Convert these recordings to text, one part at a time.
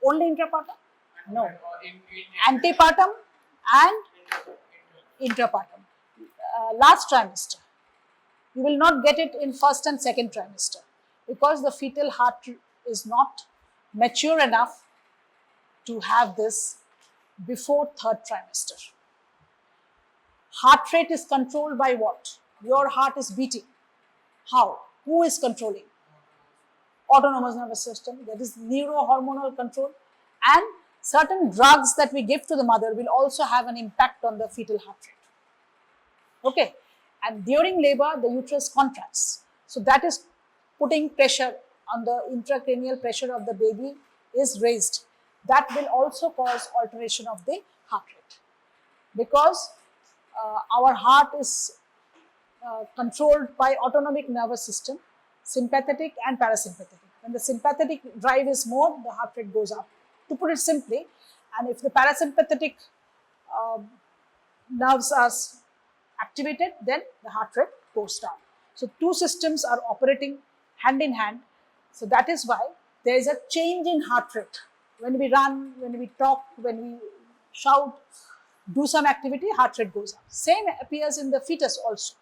Only intrapartum? No. Antepartum and intrapartum. Last trimester. You will not get it in first and second trimester because the fetal heart is not mature enough to have this before third trimester. Heart rate is controlled by what? Your heart is beating. How? Who is controlling? Autonomous nervous system, that is neurohormonal control, and certain drugs that we give to the mother will also have an impact on the fetal heart rate. Okay, and during labor the uterus contracts, so that is putting pressure on the intracranial pressure of the baby is raised. That will also cause alteration of the heart rate because our heart is controlled by autonomic nervous system, sympathetic and parasympathetic. When the sympathetic drive is more, the heart rate goes up, to put it simply. And if the parasympathetic nerves are activated, then the heart rate goes down. So two systems are operating hand in hand. So that is why there is a change in heart rate. When we run, when we talk, when we shout, do some activity, heart rate goes up. Same appears in the fetus also,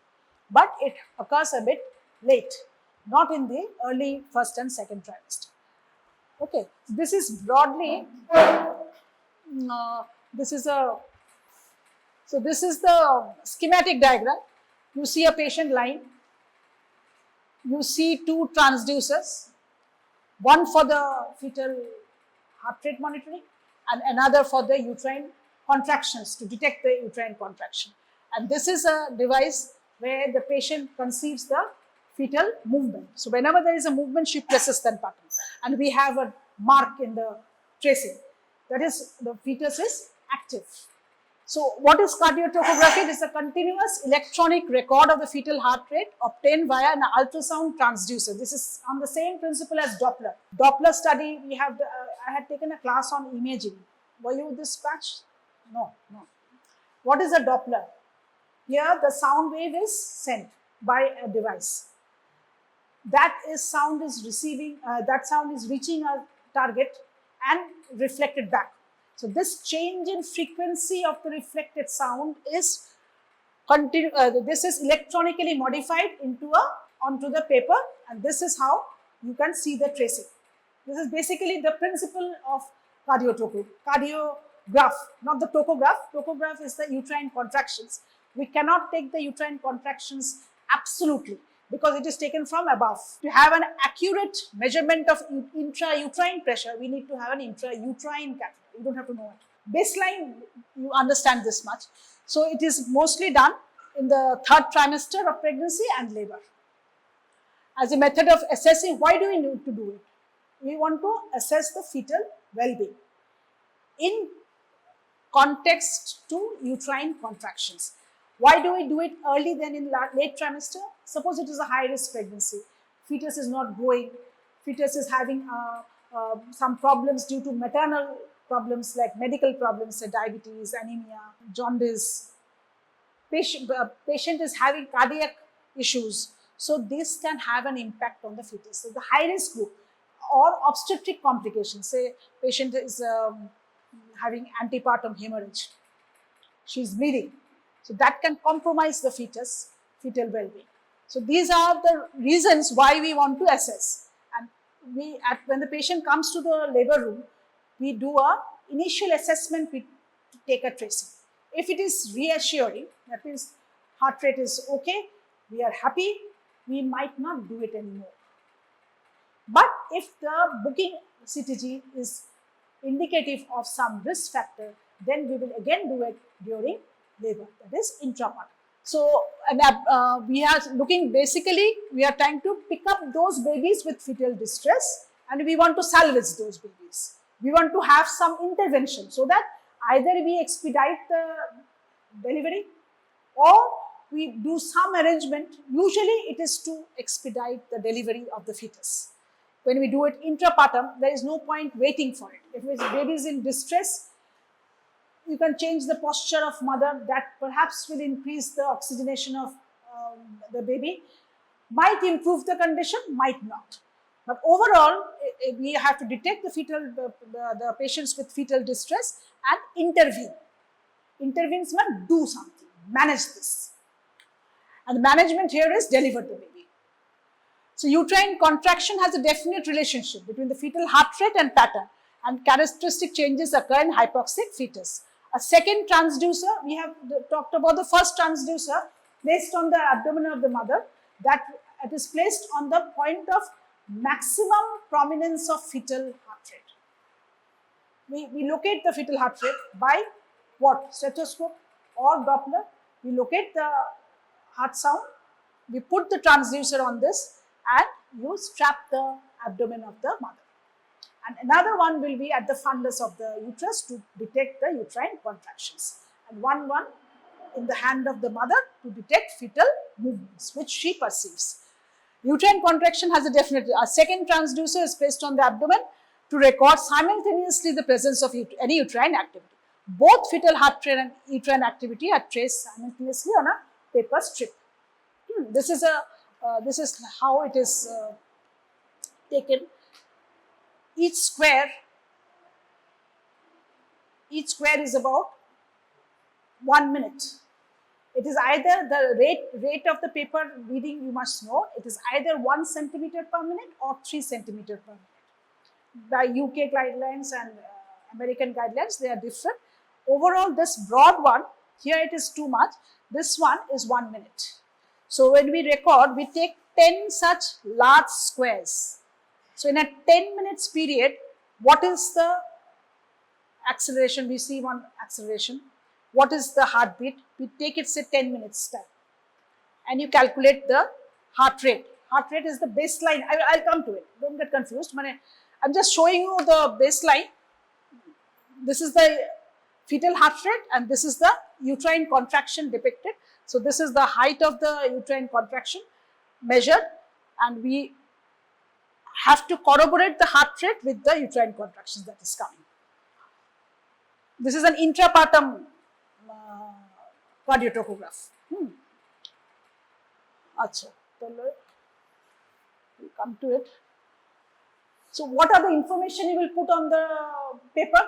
but it occurs a bit late, not in the early first and second trimester. Okay, this is broadly, this is the schematic diagram. You see a patient lying, you see two transducers, one for the fetal heart rate monitoring and another for the uterine contractions, to detect the uterine contraction. And this is a device where the patient conceives the fetal movement. So whenever there is a movement, she presses that button and we have a mark in the tracing. That is, the fetus is active. So what is cardiotocography? It is a continuous electronic record of the fetal heart rate obtained via an ultrasound transducer. This is on the same principle as Doppler. Doppler study, we have, I had taken a class on imaging. Were you this batch? No. What is a Doppler? Here the sound wave is sent by a device. That sound is reaching a target and reflected back. So this change in frequency of the reflected sound is this is electronically modified onto the paper, and this is how you can see the tracing. This is basically the principle of cardiograph, not the tachograph. Tachograph is the uterine contractions. We cannot take the uterine contractions absolutely because it is taken from above. To have an accurate measurement of intrauterine pressure, we need to have an intrauterine catheter. You don't have to know it. Baseline, you understand this much. So it is mostly done in the third trimester of pregnancy and labor. As a method of assessing, why do we need to do it? We want to assess the fetal well-being in context to uterine contractions. Why do we do it early than in late trimester? Suppose it is a high-risk pregnancy. Fetus is not growing. Fetus is having some problems due to maternal problems like medical problems, diabetes, anemia, jaundice. Patient is having cardiac issues. So this can have an impact on the fetus. So the high-risk group or obstetric complications, say patient is having antepartum hemorrhage. She is bleeding. So that can compromise the fetal well-being. So these are the reasons why we want to assess. And when the patient comes to the labor room, we do a initial assessment, we take a tracing. If it is reassuring, that means heart rate is okay, we are happy, we might not do it anymore. But if the booking CTG is indicative of some risk factor, then we will again do it during labor, that is intrapartum. So we are looking, basically we are trying to pick up those babies with fetal distress and we want to salvage those babies. We want to have some intervention so that either we expedite the delivery or we do some arrangement. Usually it is to expedite the delivery of the fetus. When we do it intrapartum, there is no point waiting for it. If the baby is in distress, you can change the posture of mother. That perhaps will increase the oxygenation of the baby. Might improve the condition, might not. But overall, we have to detect the patients with fetal distress and intervene. Intervenes means do something, manage this. And the management here is deliver the baby. So uterine contraction has a definite relationship between the fetal heart rate and pattern, and characteristic changes occur in hypoxic fetus. A second transducer, we have talked about the first transducer placed on the abdomen of the mother, that it is placed on the point of maximum prominence of fetal heart rate. We locate the fetal heart rate by what? Stethoscope or Doppler. We locate the heart sound, we put the transducer on this, and you strap the abdomen of the mother. And another one will be at the fundus of the uterus to detect the uterine contractions, and one in the hand of the mother to detect fetal movements, which she perceives. Uterine contraction has a second transducer is placed on the abdomen to record simultaneously the presence of any uterine activity. Both fetal heart rate and uterine activity are traced simultaneously on a paper strip. This is how it is taken. Each square is about 1 minute. It is either the rate of the paper reading, you must know, it is either 1 centimeter per minute or 3 centimeter per minute. The UK guidelines and American guidelines, they are different. Overall, this broad one, here it is too much, this one is 1 minute. So when we record, we take 10 such large squares. So in a 10 minutes period, what is the acceleration? We see one acceleration. What is the heartbeat? We take it, say 10 minutes time. And you calculate the heart rate. Heart rate is the baseline. I'll come to it. Don't get confused. I'm just showing you the baseline. This is the fetal heart rate and this is the uterine contraction depicted. So this is the height of the uterine contraction measured, and we have to corroborate the heart rate with the uterine contractions that is coming. This is an intrapartum cardiotocograph. Achha, we'll come to it. So what are the information you will put on the paper?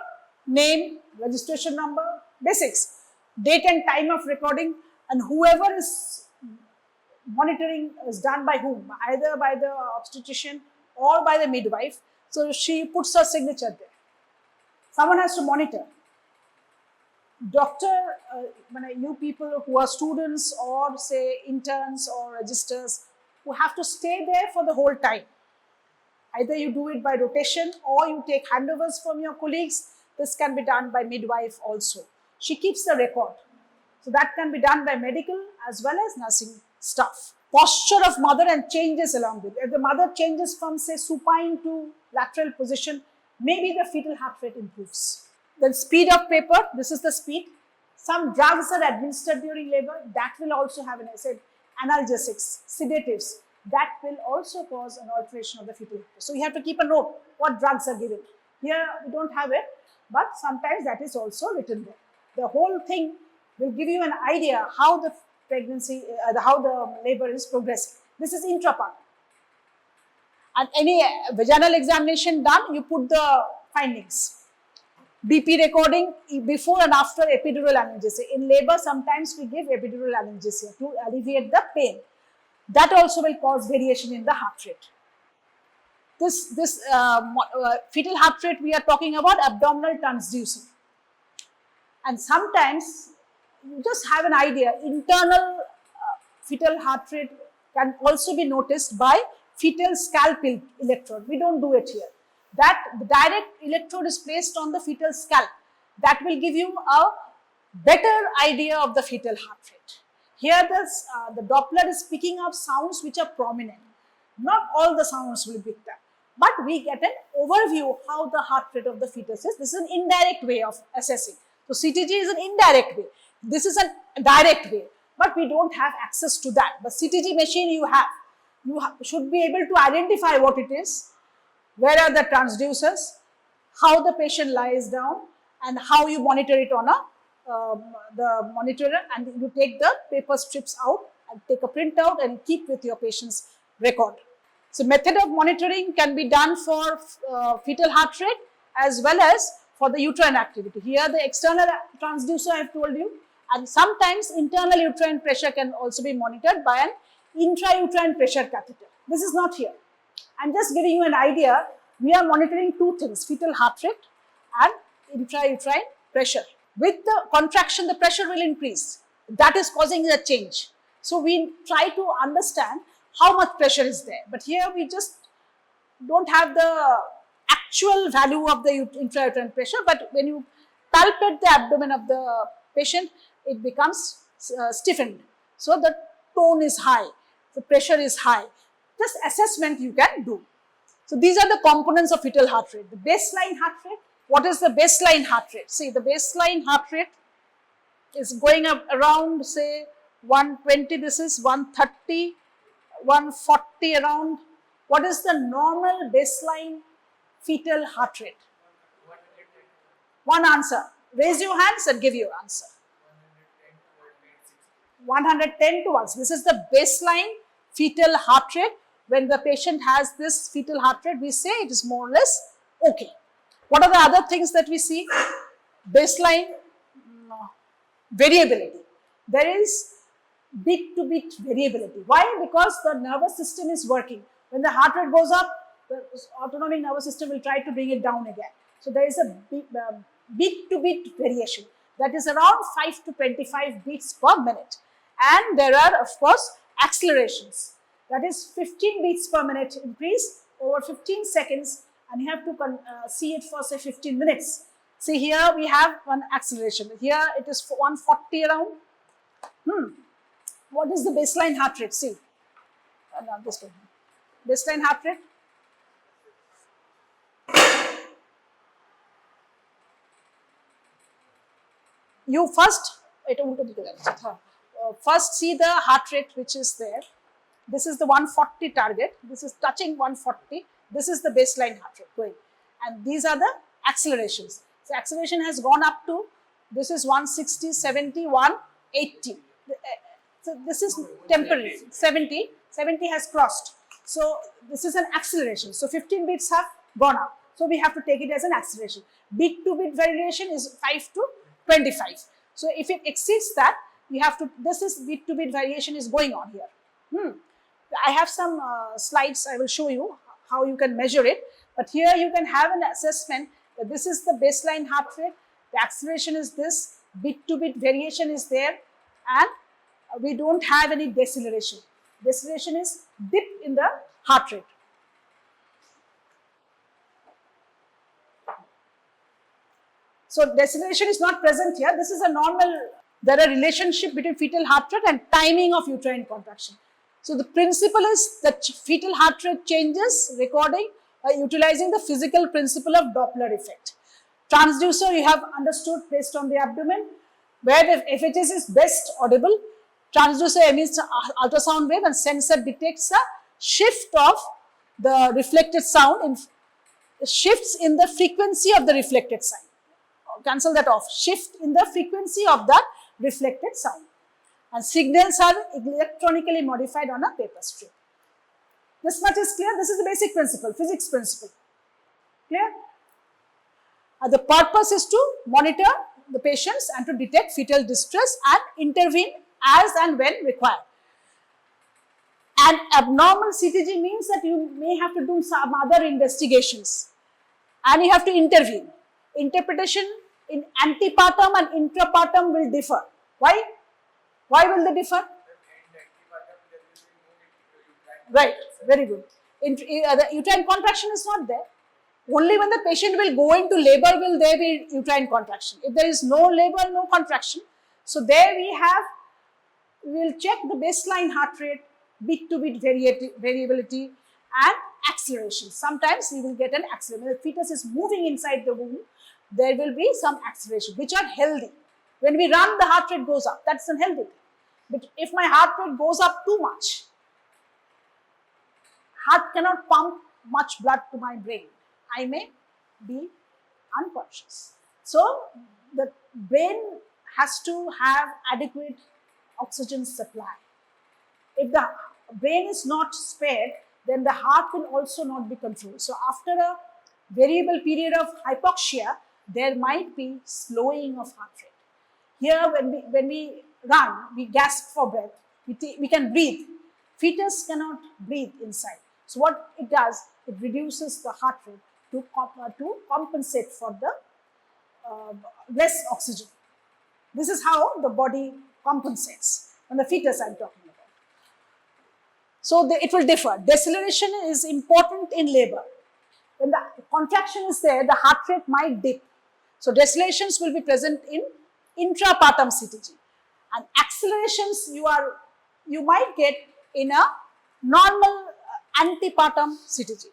Name, registration number, basics, date and time of recording, and whoever is monitoring is done by whom? Either by the obstetrician or by the midwife. So she puts her signature there. Someone has to monitor. Doctor, you people who are students or say interns or registers who have to stay there for the whole time. Either you do it by rotation or you take handovers from your colleagues. This can be done by midwife also. She keeps the record. So that can be done by medical as well as nursing staff. Posture of mother and changes along with it. If the mother changes from say supine to lateral position, maybe the fetal heart rate improves. Then speed of paper, this is the speed. Some drugs are administered during labor, that will also have an acid. Analgesics, sedatives, that will also cause an alteration of the fetal heart rate. So you have to keep a note what drugs are given. Here we don't have it, but sometimes that is also written there. The whole thing will give you an idea how the pregnancy, how the labor is progressing. This is intrapartum. And any vaginal examination done, you put the findings. BP recording before and after epidural analgesia. In labor, sometimes we give epidural analgesia to alleviate the pain. That also will cause variation in the heart rate. This fetal heart rate, we are talking about abdominal transducer. And sometimes you just have an idea, internal fetal heart rate can also be noticed by fetal scalpel electrode. We don't do it here. That the direct electrode is placed on the fetal scalp. That will give you a better idea of the fetal heart rate. Here the Doppler is picking up sounds which are prominent. Not all the sounds will be picked up, but we get an overview of how the heart rate of the fetus is. This is an indirect way of assessing. So CTG is an indirect way. This is a direct way, but we don't have access to that. But CTG machine you should be able to identify what it is, where are the transducers, how the patient lies down, and how you monitor it on the monitor, and you take the paper strips out and take a printout and keep with your patient's record. So method of monitoring can be done for fetal heart rate as well as for the uterine activity. Here the external transducer I have told you, and sometimes internal uterine pressure can also be monitored by an intrauterine pressure catheter. This is not here. I am just giving you an idea. We are monitoring two things, fetal heart rate and intrauterine pressure. With the contraction, the pressure will increase. That is causing a change. So we try to understand how much pressure is there. But here we just don't have the actual value of the intrauterine pressure, but when you palpate the abdomen of the patient, it becomes stiffened. So the tone is high, the pressure is high. This assessment you can do. So these are the components of fetal heart rate. The baseline heart rate. What is the baseline heart rate? See, the baseline heart rate is going up around, say, 120, this is 130, 140 around. What is the normal baseline fetal heart rate? One answer. Raise your hands and give your answer. 110 to 1. This is the baseline fetal heart rate. When the patient has this fetal heart rate, we say it is more or less okay. What are the other things that we see? Baseline variability. There is beat to beat variability. Why? Because the nervous system is working. When the heart rate goes up, the autonomic nervous system will try to bring it down again. So there is a beat to beat variation. That is around 5 to 25 beats per minute. And there are, of course, accelerations. That is 15 beats per minute increase over 15 seconds, and you have to see it for, say, 15 minutes. See, here we have one acceleration. Here it is 140 around. What is the baseline heart rate? See, this one. Baseline heart rate. You first see the heart rate which is there. This is the 140 target. This is touching 140. This is the baseline heart rate going. And these are the accelerations. So acceleration has gone up to, this is 160, 70, 180. So this is temporary. 70 has crossed. So this is an acceleration. So 15 beats have gone up. So we have to take it as an acceleration. Beat to beat variation is 5 to 25. So if it exceeds that, you have to, this is beat to beat variation is going on here. I have some slides, I will show you how you can measure it. But here you can have an assessment that this is the baseline heart rate, the acceleration is this, beat to beat variation is there, and we don't have any deceleration. Deceleration is dip in the heart rate. So deceleration is not present here. This is a normal, there are relationship between fetal heart rate and timing of uterine contraction. So the principle is that fetal heart rate changes recording utilizing the physical principle of Doppler effect. Transducer you have understood placed on the abdomen, where the FHS is best audible. Transducer emits ultrasound wave and sensor detects a shift of the reflected sound, shifts in the frequency of the reflected sound. Cancel that off. Shift in the frequency of that reflected sound. And signals are electronically modified on a paper strip. This much is clear. This is the basic principle, physics principle. Clear? The purpose is to monitor the patients and to detect fetal distress and intervene as and when required. And abnormal CTG means that you may have to do some other investigations and you have to intervene. Interpretation in antepartum and intrapartum will differ. Why? Why will they differ? Right, very good. The uterine contraction is not there. Only when the patient will go into labor will there be uterine contraction. If there is no labor, no contraction. So there we will check the baseline heart rate, beat to beat variability and acceleration. Sometimes we will get an acceleration. When the fetus is moving inside the womb, there will be some acceleration which are healthy. When we run, the heart rate goes up. That's unhealthy. But if my heart rate goes up too much, heart cannot pump much blood to my brain. I may be unconscious. So the brain has to have adequate oxygen supply. If the brain is not spared, then the heart will also not be controlled. So after a variable period of hypoxia, there might be slowing of heart rate. Here, when we run, we gasp for breath. We can breathe. Fetus cannot breathe inside. So what it does, it reduces the heart rate to compensate for the less oxygen. This is how the body compensates. And the fetus I'm talking about. So it will differ. Deceleration is important in labor. When the contraction is there, the heart rate might dip. So decelerations will be present in intrapartum CTG. And accelerations you might get in a normal antepartum CTG.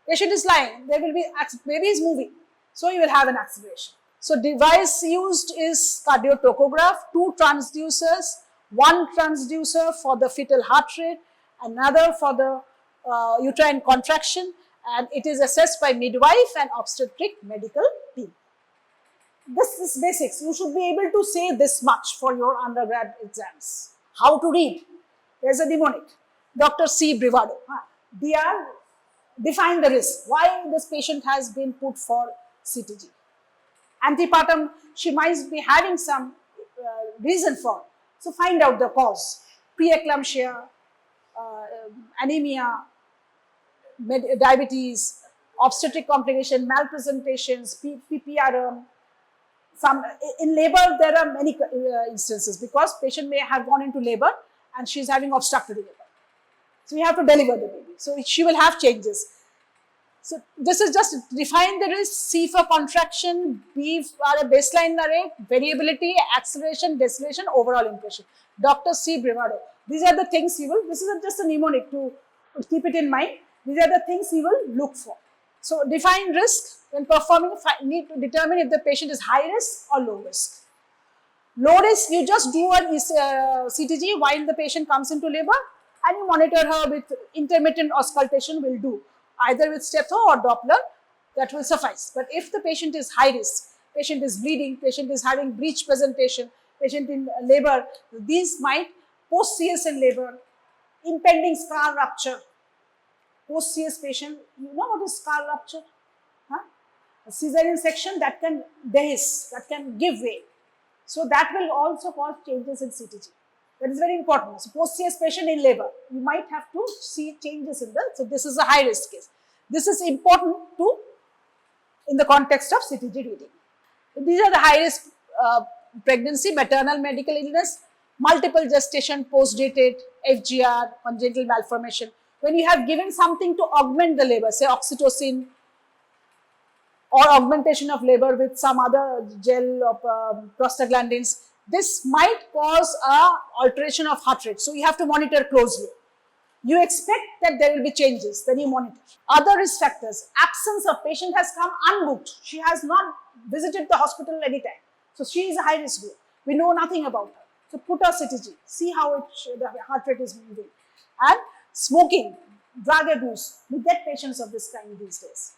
Patient is lying, there will be, baby is moving, so you will have an acceleration. So device used is cardiotocograph, 2 transducers, 1 transducer for the fetal heart rate, another for the uterine contraction, and it is assessed by midwife and obstetric medical team. This is basics. You should be able to say this much for your undergrad exams. How to read? There is a mnemonic. Dr. C. Brivado. DR, define the risk. Why this patient has been put for CTG. Antepartum, she might be having some reason for. So find out the cause. Preeclampsia, anemia, diabetes, obstetric complication, malpresentations, PPRM. In labor, there are many instances because patient may have gone into labor and she is having obstructed labor. So we have to deliver the baby. So she will have changes. So this is just define the risk, C for contraction, B for a baseline rate, variability, acceleration, deceleration, overall impression. Dr. C. Brivado. These are the things you will, this is just a mnemonic to keep it in mind. These are the things you will look for. So define risk when performing, need to determine if the patient is high risk or low risk. Low risk, you just do a CTG while the patient comes into labor and you monitor her with intermittent auscultation will do. Either with stepho or Doppler, that will suffice. But if the patient is high risk, patient is bleeding, patient is having breech presentation, patient in labor, these might post-CS in labor, impending scar rupture. Post-CS patient, you know what is scar rupture? A cesarean section that can dehisce, that can give way. So that will also cause changes in CTG. That is very important. So post-CS patient in labor, you might have to see changes in so this is a high risk case. This is important in the context of CTG reading. These are the high risk pregnancy, maternal medical illness, multiple gestation, post-dated, FGR, congenital malformation. When you have given something to augment the labor, say oxytocin, or augmentation of labor with some other gel of prostaglandins, this might cause a alteration of heart rate. So you have to monitor closely. You expect that there will be changes, then you monitor. Other risk factors, absence of patient has come unbooked. She has not visited the hospital anytime. So she is a high risk group. We know nothing about her. So put her CTG, see how the heart rate is moving. And smoking, drug abuse, we get patients of this kind these days.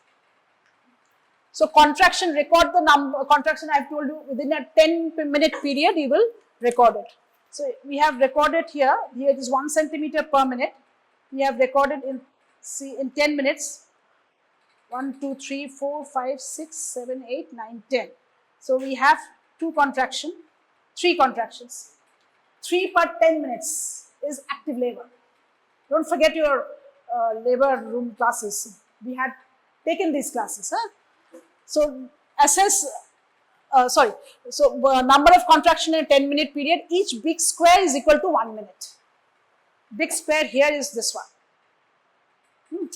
So contraction, record the number, contraction I have told you within a 10-minute period you will record it. So we have recorded here it is 1 centimeter per minute. We have recorded in 10 minutes, 1, 2, 3, 4, 5, 6, 7, 8, 9, 10. So we have 3 contractions. 3 per 10 minutes is active labor. Don't forget your labor room classes. We had taken these classes. So assess, number of contraction in a 10-minute period, each big square is equal to 1 minute. Big square here is this one.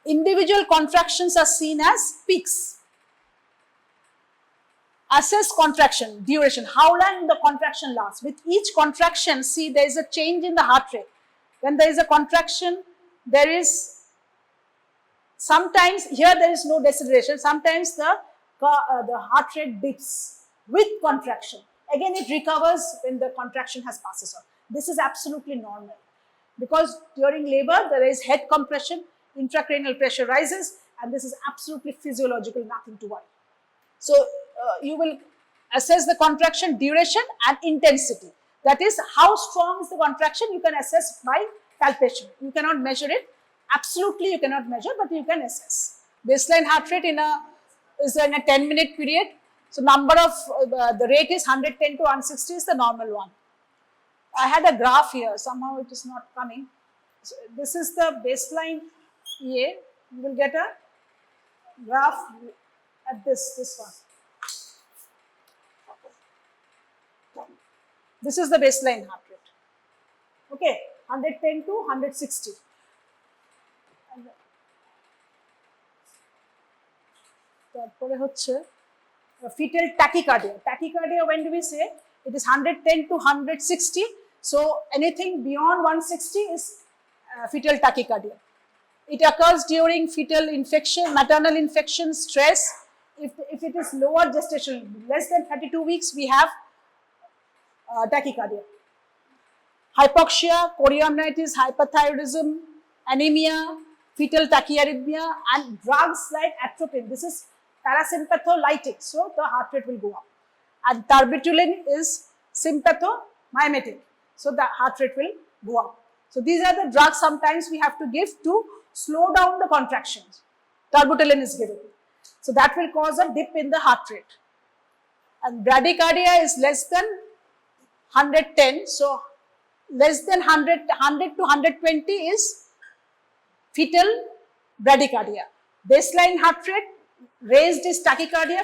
Individual contractions are seen as peaks. Assess contraction, duration, how long the contraction lasts. With each contraction, see there is a change in the heart rate. When there is a contraction, there is sometimes, here there is no deceleration, sometimes the heart rate dips with contraction. Again, it recovers when the contraction has passes on. This is absolutely normal because during labor, there is head compression, intracranial pressure rises, and this is absolutely physiological, nothing to worry. So, you will assess the contraction duration and intensity. That is, how strong is the contraction, you can assess by palpation. You cannot measure it Absolutely you cannot measure, but you can assess. Baseline heart rate is in a 10-minute period. So number of, the rate is 110 to 160 is the normal one. I had a graph here, somehow it is not coming. So this is the baseline EA. You will get a graph at this one. This is the baseline heart rate. Okay, 110 to 160. তারপরে হচ্ছে fetal tachycardia. Tachycardia, when do we say? It is 110 to 160. So anything beyond 160 is fetal tachycardia. It occurs during fetal infection, maternal infection, stress. If it is lower gestation, less than 32 weeks, we have tachycardia. Hypoxia, chorioamnitis, hyperthyroidism, anemia, fetal tachyarrhythmia, and drugs like atropine. This is parasympatholytic, so the heart rate will go up. And terbutaline is sympathomimetic, so the heart rate will go up. So these are the drugs sometimes we have to give to slow down the contractions. Terbutaline is given. So that will cause a dip in the heart rate. And bradycardia is less than 110, so less than 100 to 120 is fetal bradycardia. Baseline heart rate, raised is tachycardia,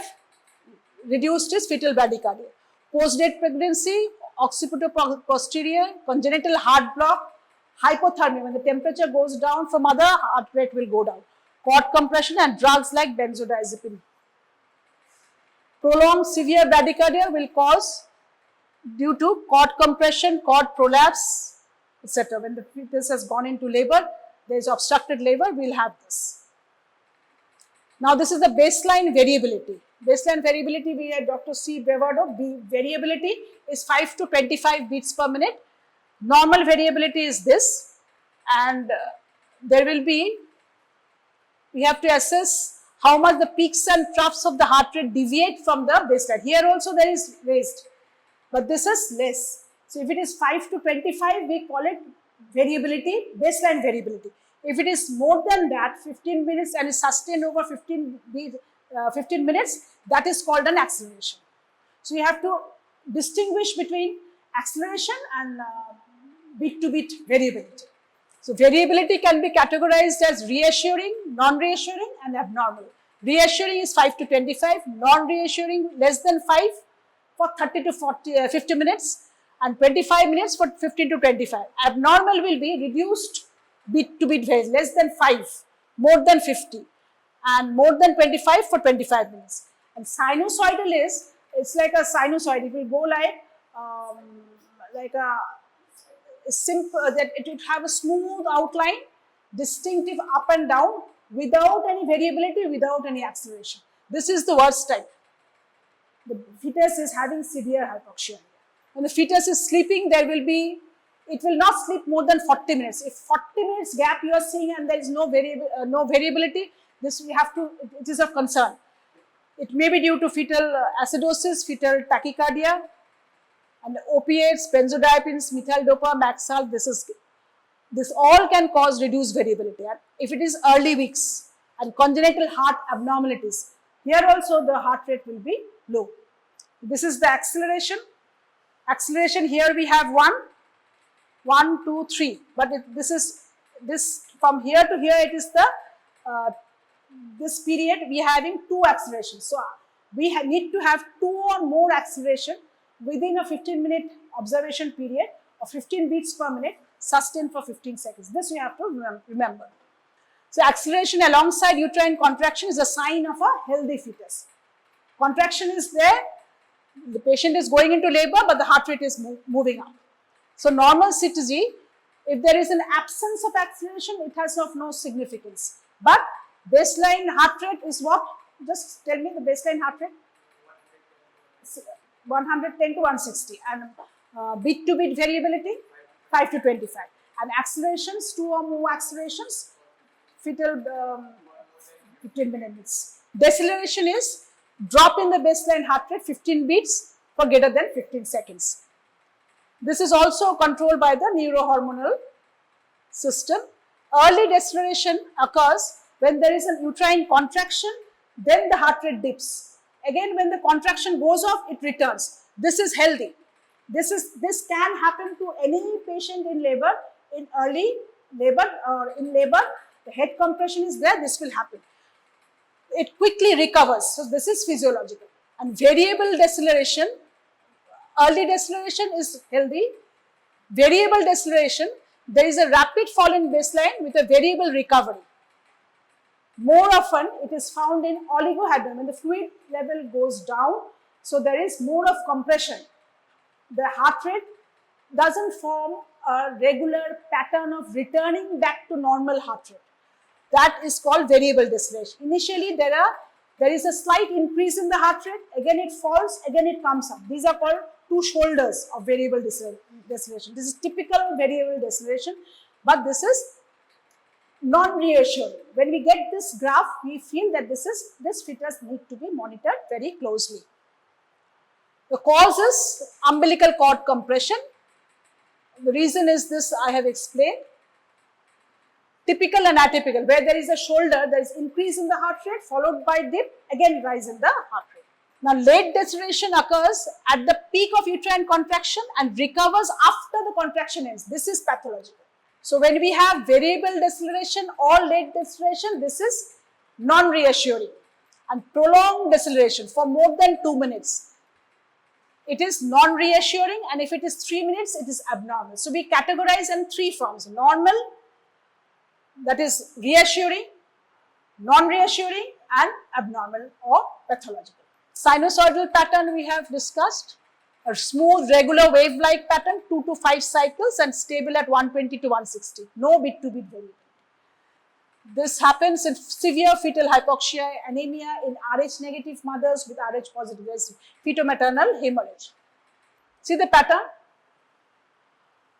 reduced is fetal bradycardia. Post-date pregnancy, occipito-posterior, congenital heart block, hypothermia, when the temperature goes down for mother, heart rate will go down. Cord compression and drugs like benzodiazepine. Prolonged severe bradycardia will cause due to cord compression, cord prolapse, etc. When the fetus has gone into labor, there is obstructed labor, we will have this. Now this is the baseline variability. Baseline variability, we had Dr. C. Brevardo. Variability is 5 to 25 beats per minute. Normal variability is this, and there will be, we have to assess how much the peaks and troughs of the heart rate deviate from the baseline. Here also there is raised, but this is less. So if it is 5 to 25, we call it variability, baseline variability. If it is more than that, 15 minutes and is sustained over 15 minutes, that is called an acceleration. So you have to distinguish between acceleration and beat-to-beat variability. So variability can be categorized as reassuring, non-reassuring, and abnormal. Reassuring is 5 to 25, non-reassuring less than 5 for 30 to 50 minutes, and 25 minutes for 15 to 25. Abnormal will be reduced beat-to-beat variability, less than 5, more than 50, and more than 25 for 25 minutes. And sinusoidal is, it's like a sinusoid. It will go like a simple, that it would have a smooth outline, distinctive up and down, without any variability, without any acceleration. This is the worst type. The fetus is having severe hypoxia. When the fetus is sleeping, there will be, it will not sleep more than 40 minutes. If 40 minutes gap you are seeing and there is no variability, this we have to, it is of concern. It may be due to fetal acidosis, fetal tachycardia, and opiates, benzodiazepines, methyl dopa, Maxalt. This all can cause reduced variability. And if it is early weeks and congenital heart abnormalities, here also the heart rate will be low. This is the acceleration. Acceleration, here we have 1, 2, 3. But this from here to here, it is the this period we are having 2 accelerations. So we need to have 2 or more acceleration within a 15-minute observation period of 15 beats per minute, sustained for 15 seconds. This we have to remember. So acceleration alongside uterine contraction is a sign of a healthy fetus. Contraction is there, the patient is going into labor, but the heart rate is moving up. So normal CTG, if there is an absence of acceleration, it has of no significance. But baseline heart rate is what? Just tell me the baseline heart rate. 110 to 160. And beat-to-beat variability, 5 to 25. And accelerations, 2 or more accelerations, fetal 15 minutes. Deceleration is drop in the baseline heart rate 15 beats for greater than 15 seconds. This is also controlled by the neurohormonal system. Early deceleration occurs when there is an uterine contraction, then the heart rate dips. Again, when the contraction goes off, it returns. This is healthy. This can happen to any patient in labor, in early labor or in labor. The head compression is there, this will happen. It quickly recovers. So this is physiological. And variable deceleration, early deceleration is healthy. Variable deceleration, there is a rapid fall in baseline with a variable recovery. More often, it is found in oligohydron when the fluid level goes down. So there is more of compression. The heart rate doesn't form a regular pattern of returning back to normal heart rate. That is called variable deceleration. Initially, there is a slight increase in the heart rate. Again, it falls. Again, it comes up. These are called two shoulders of variable deceleration. This is typical variable deceleration, but this is non-reassuring. When we get this graph, we feel that this fetus need to be monitored very closely. The cause is umbilical cord compression. The reason is this I have explained. Typical and atypical, where there is a shoulder, there is increase in the heart rate followed by dip, again rise in the heart rate. Now, late deceleration occurs at the peak of uterine contraction and recovers after the contraction ends. This is pathological. So, when we have variable deceleration or late deceleration, this is non-reassuring. And prolonged deceleration for more than 2 minutes, it is non-reassuring, and if it is 3 minutes, it is abnormal. So, we categorize in 3 forms: normal, that is reassuring, non-reassuring, and abnormal or pathological. Sinusoidal pattern we have discussed, a smooth regular wave-like pattern, 2 to 5 cycles and stable at 120 to 160, no bit-to-bit variability. This happens in severe fetal hypoxia, anemia in Rh negative mothers with Rh positive, fetal-maternal hemorrhage. See the pattern?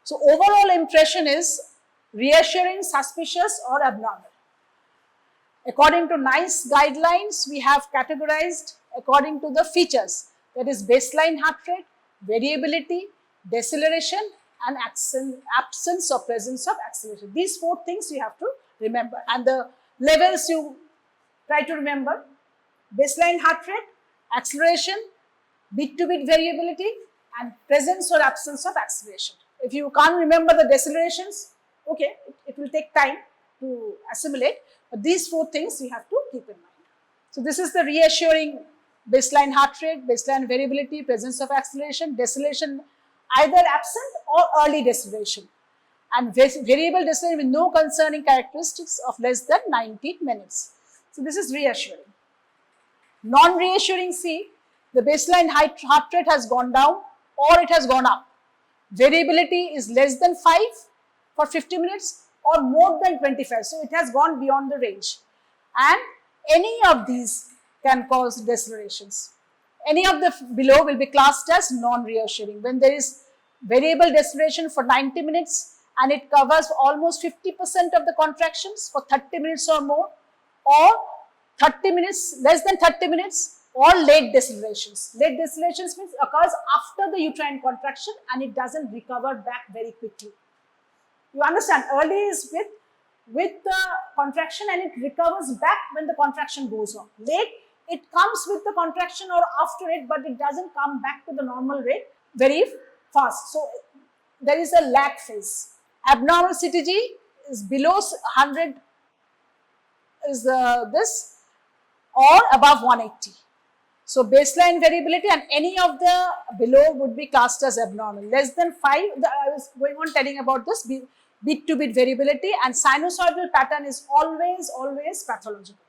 So, overall impression is reassuring, suspicious or abnormal. According to NICE guidelines, we have categorized according to the features, that is baseline heart rate, variability, deceleration and absence or presence of acceleration. These 4 things you have to remember, and the levels you try to remember: baseline heart rate, acceleration, bit-to-bit variability and presence or absence of acceleration. If you can't remember the decelerations, okay, it will take time to assimilate, but these 4 things you have to keep in mind. So, this is the reassuring baseline heart rate, baseline variability, presence of acceleration, deceleration either absent or early deceleration, and variable deceleration with no concerning characteristics of less than 90 minutes. So, this is reassuring. Non-reassuring, see, the baseline heart rate has gone down or it has gone up. Variability is less than 5 for 50 minutes or more than 25. So, it has gone beyond the range, and any of these can cause decelerations. Any of the below will be classed as non-reassuring. When there is variable deceleration for 90 minutes and it covers almost 50% of the contractions for 30 minutes or more, or 30 minutes, less than 30 minutes, or late decelerations. Late decelerations means occurs after the uterine contraction and it doesn't recover back very quickly. You understand, early is with the contraction and it recovers back when the contraction goes on. Late, it comes with the contraction or after it, but it doesn't come back to the normal rate very fast. So, there is a lag phase. Abnormal CTG is below 100 is this, or above 180. So, baseline variability and any of the below would be classed as abnormal. Less than 5, I was going on telling about this bit-to-bit variability, and sinusoidal pattern is always pathological.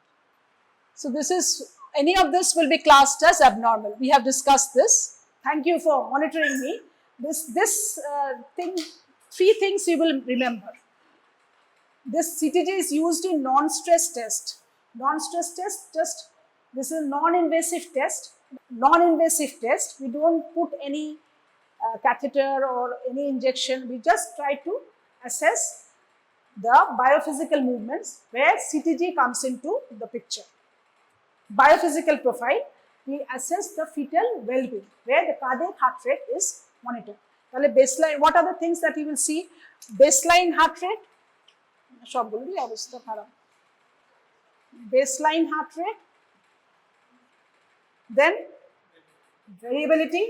So, this is, any of this will be classed as abnormal. We have discussed this. Thank you for monitoring me. This thing, 3 things you will remember. This CTG is used in non-stress test. Non-stress test, just this is non-invasive test. Non-invasive test, we don't put any catheter or any injection. We just try to assess the biophysical movements where CTG comes into the picture. Biophysical profile, we assess the fetal well-being where the cardiac heart rate is monitored. Baseline, what are the things that you will see? Baseline heart rate, সবগুলোরই অবস্থা খারাপ। Baseline heart rate, then variability,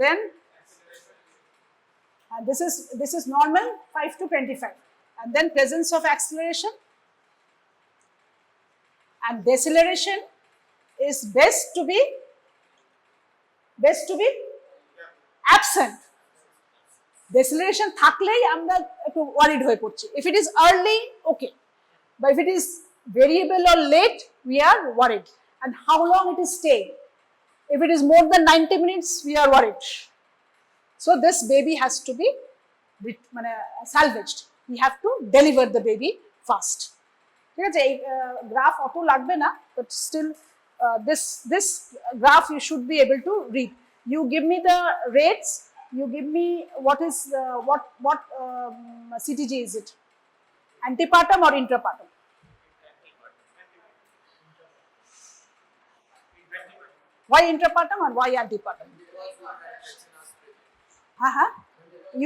then and this is normal 5 to 25, and then presence of acceleration, and deceleration is best to be absent. Deceleration থাকলেই আমরা একটু worried হয়ে পড়ছি। If it is early, okay, but if it is variable or late, we are worried. And how long it is staying? If it is more than 90 minutes, we are worried. So this baby has to be salvaged. We have to deliver the baby fast. ঠিক আছে, এই graph অত লাগবে না, but still this graph you should be able to read. You give me the rates, you give me what is what CTG is it? Antepartum or intrapartum? Why intrapartum and why antepartum?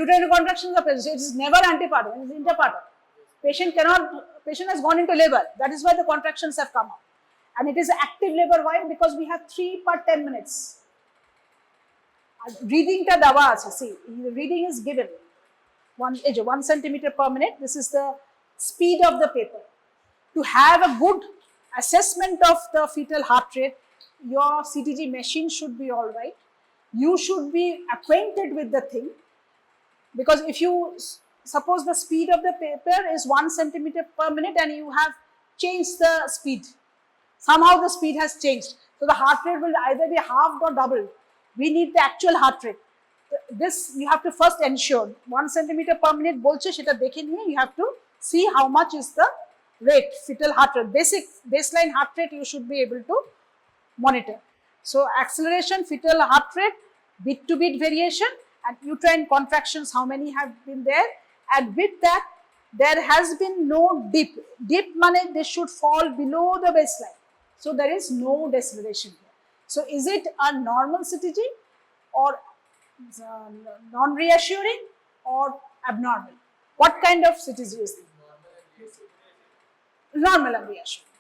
Uterine contractions are present. It is never antepartum, it is intrapartum. Patient has gone into labor. That is why the contractions have come out. And it is active labor. Why? Because we have 3 per 10 minutes. Reading ta dawa ache. See, the reading is given. 1 centimeter per minute. This is the speed of the paper. To have a good assessment of the fetal heart rate, your CTG machine should be all right. You should be acquainted with the thing. Because if you suppose the speed of the paper is 1 centimeter per minute and you have changed the speed, somehow the speed has changed, so the heart rate will either be halved or doubled. We need the actual heart rate. This you have to first ensure 1 centimeter per minute bolche seta dekhe niye you have to see how much is the rate, fetal heart rate, baseline heart rate you should be able to monitor. So acceleration, fetal heart rate, beat to beat variation, and uterine contractions, how many have been there, and with that there has been no dip. Dip means they should fall below the baseline. So there is no deceleration here. So is it a normal CTG or non-reassuring or abnormal? What kind of CTG is it? Normal and reassuring.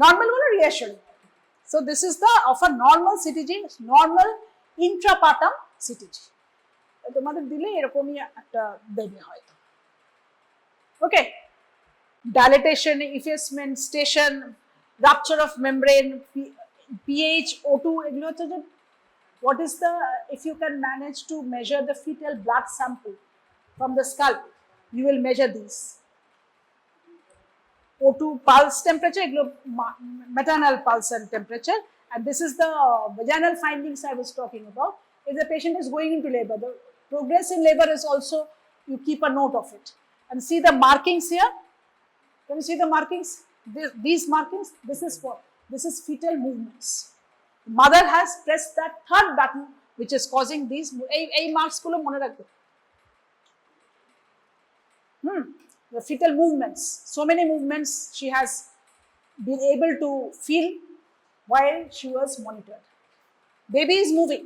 Normal or reassuring. So this is the of a normal CTG, normal intrapartum CTG. তোমাদের দিলে এরকমই একটা দেবে হয়তো। ওকে, dilatation, effacement, station, rupture of membrane, pH, O2, এগুলো হচ্ছে যে what is the, if you can manage to measure the fetal blood sample from the scalp, you will measure these. O2 pulse temperature, এগুলো maternal pulse and temperature, and this is the vaginal findings I was talking about. If the patient is going into labor, the progress in labor is also, you keep a note of it. And see the markings here. Can you see the markings? These markings, this is what? This is fetal movements. Mother has pressed that third button which is causing these, এই marks গুলো মনে রাখবে। The fetal movements, so many movements she has been able to feel while she was monitored. Baby is moving,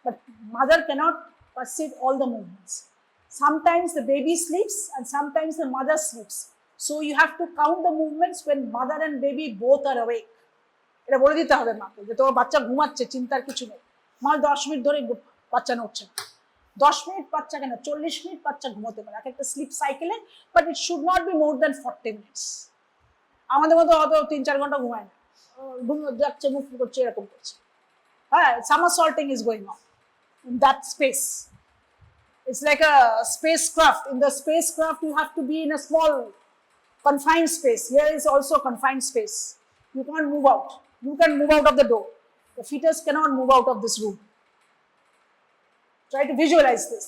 but mother cannot perceive all the movements. Sometimes the baby sleeps and sometimes the mother sleeps. So you have to count the movements when mother and baby both are awake. এটা বলে দিতে হবে মাকে যে তোমার বাচ্চা ঘুমাচ্ছে, চিন্তার কিছু নেই। মা 10 মিনিট ধরে বাচ্চা নড়ছে না, 10 মিনিট বাচ্চা কেন 40 মিনিট বাচ্চা ঘুমোতে পারে এক একটা স্লিপ সাইকেলে, but it should not be more than 40 minutes. আমাদের মতো অত 3-4 ঘন্টা ঘুমায় না, ঘুমিয়ে যাচ্ছে, মুখ করছে, এরকম করছে। হ্যাঁ, somersaulting is going on in that space. It's like a spacecraft. In the spacecraft, you have to be in a small confined space. Here is also confined space. You can't move out. You can move out of the door. The fetus cannot move out of this room. Try to visualize this.